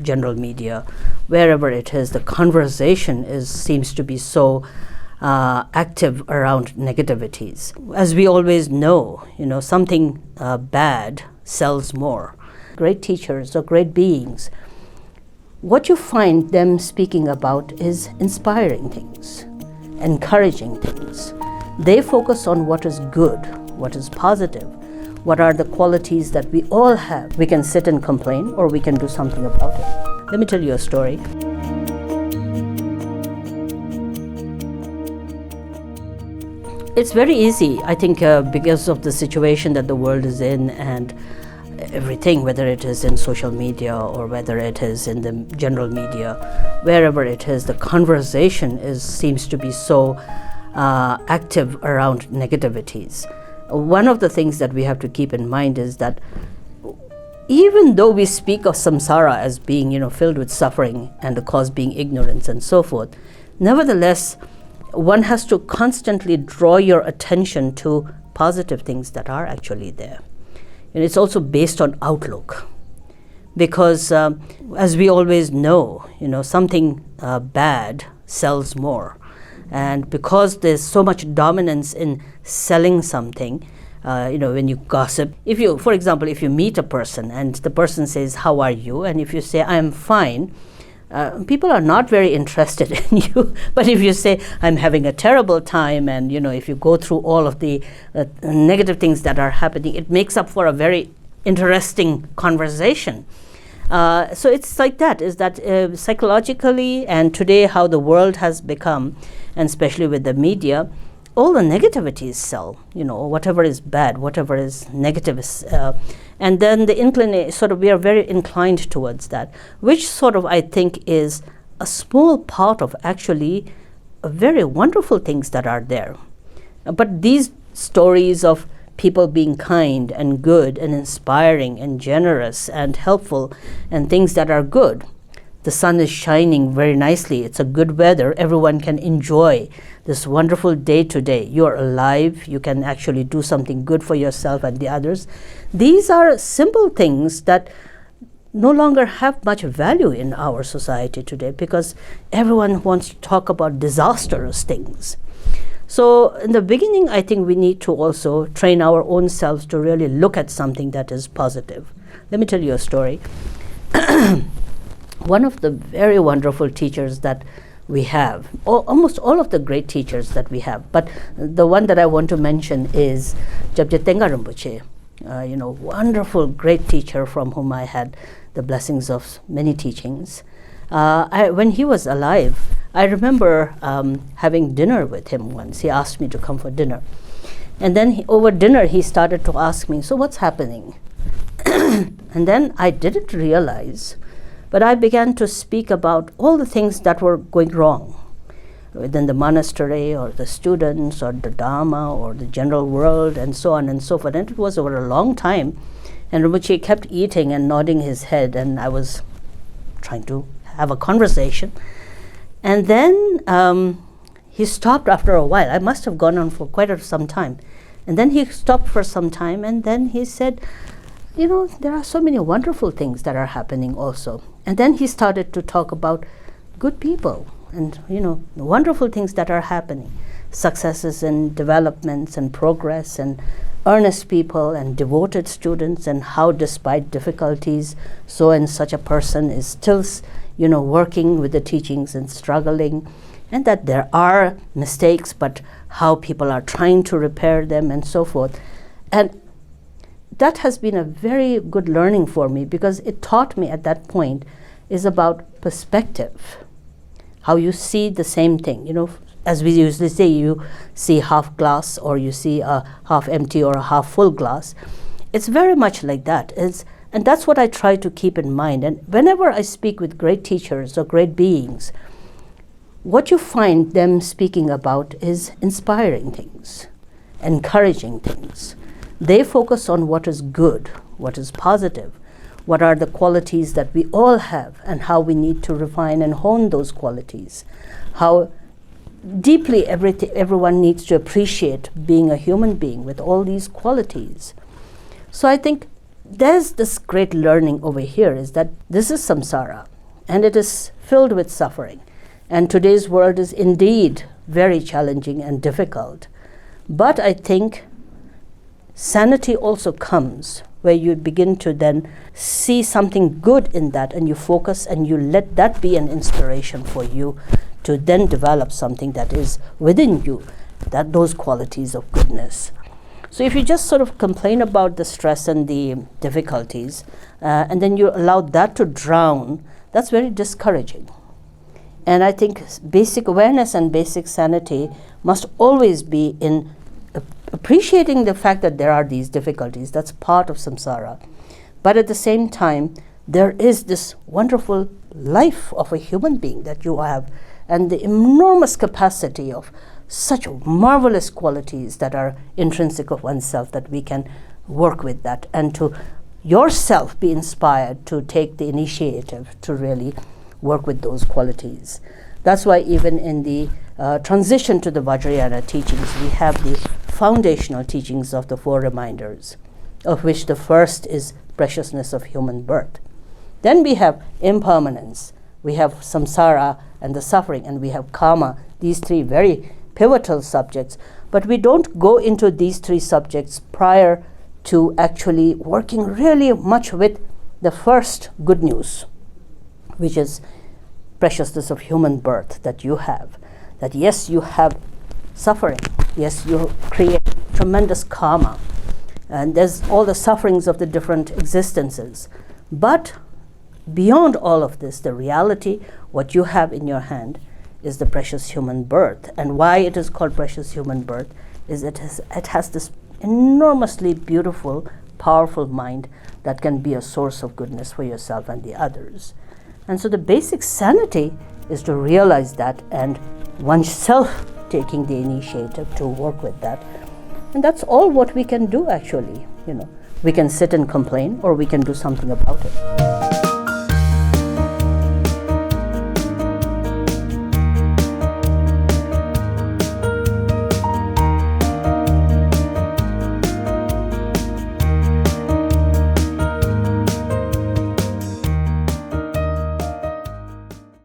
general media, wherever it is, the conversation seems to be so active around negativities. As we always know, something bad sells more. Great teachers or great beings, what you find them speaking about is inspiring things, encouraging things. They focus on what is good, what is positive, what are the qualities that we all have. We can sit and complain, or we can do something about it. Let me tell you a story. It's very easy, I think, because of the situation that the world is in and everything, whether it is in social media or whether it is in the general media, wherever it is, the conversation seems to be so active around negativities. One of the things that we have to keep in mind is that even though we speak of samsara as being, filled with suffering and the cause being ignorance and so forth, nevertheless, one has to constantly draw your attention to positive things that are actually there. And it's also based on outlook. Because as we always know, something bad sells more. And because there's so much dominance in selling something, when you gossip, for example, if you meet a person and the person says, "How are you?" and if you say, "I'm fine," people are not very interested in you. But if you say, "I'm having a terrible time," and if you go through all of the negative things that are happening, it makes up for a very interesting conversation. So it's like that, is that psychologically, and today how the world has become, and especially with the media, all the negativities sell, whatever is bad, whatever is negative is, and then the inclination, we are very inclined towards that, which I think is a small part of actually very wonderful things that are there. But these stories of people being kind and good and inspiring and generous and helpful and things that are good. The sun is shining very nicely. It's a good weather. Everyone can enjoy this wonderful day today. You are alive. You can actually do something good for yourself and the others. These are simple things that no longer have much value in our society today because everyone wants to talk about disastrous things. So in the beginning, I think we need to also train our own selves to really look at something that is positive. Let me tell you a story. One of the very wonderful teachers that we have, almost all of the great teachers that we have, but the one that I want to mention is Jetsun Khandro Rinpoche, wonderful, great teacher from whom I had the blessings of many teachings. When he was alive, I remember having dinner with him once. He asked me to come for dinner. And then over dinner, he started to ask me, "So what's happening?" And then I didn't realize, but I began to speak about all the things that were going wrong within the monastery or the students or the Dharma or the general world and so on and so forth. And it was over a long time. And Rinpoche kept eating and nodding his head, and I was trying to have a conversation. And then he stopped after a while. I must have gone on for quite some time. And then he stopped for some time, and then he said, there are so many wonderful things that are happening also. And then he started to talk about good people and, the wonderful things that are happening, successes and developments and progress and earnest people and devoted students, and how despite difficulties, so and such a person is still, working with the teachings and struggling, and that there are mistakes, but how people are trying to repair them and so forth. And that has been a very good learning for me, because it taught me at that point is about perspective, how you see the same thing. As we usually say, you see half glass, or you see a half empty or a half full glass. It's very much like that. And that's what I try to keep in mind. And whenever I speak with great teachers or great beings, what you find them speaking about is inspiring things, encouraging things. They focus on what is good, what is positive, what are the qualities that we all have, and how we need to refine and hone those qualities, how deeply everyone needs to appreciate being a human being with all these qualities. So I think there's this great learning over here, is that this is samsara. and it is filled with suffering. And today's world is indeed very challenging and difficult. But I think sanity also comes where you begin to then see something good in that, and you focus and you let that be an inspiration for you to then develop something that is within you, that those qualities of goodness. So if you just sort of complain about the stress and the difficulties, and then you allow that to drown, that's very discouraging. And I think basic awareness and basic sanity must always be in appreciating the fact that there are these difficulties. That's part of samsara. But at the same time, there is this wonderful life of a human being that you have, and the enormous capacity of such marvelous qualities that are intrinsic of oneself, that we can work with that, and to yourself be inspired to take the initiative to really work with those qualities. That's why even in the transition to the Vajrayana teachings, we have the foundational teachings of the 4 reminders, of which the first is preciousness of human birth. Then we have impermanence, we have samsara and the suffering, and we have karma, these 3 very pivotal subjects. But we don't go into these 3 subjects prior to actually working really much with the first good news, which is preciousness of human birth that you have. That yes, you have suffering. Yes, you create tremendous karma. And there's all the sufferings of the different existences. But beyond all of this, the reality, what you have in your hand, is the precious human birth. And why it is called precious human birth is it has this enormously beautiful, powerful mind that can be a source of goodness for yourself and the others. And so the basic sanity is to realize that, and oneself taking the initiative to work with that. And that's all what we can do actually. We can sit and complain, or we can do something about it.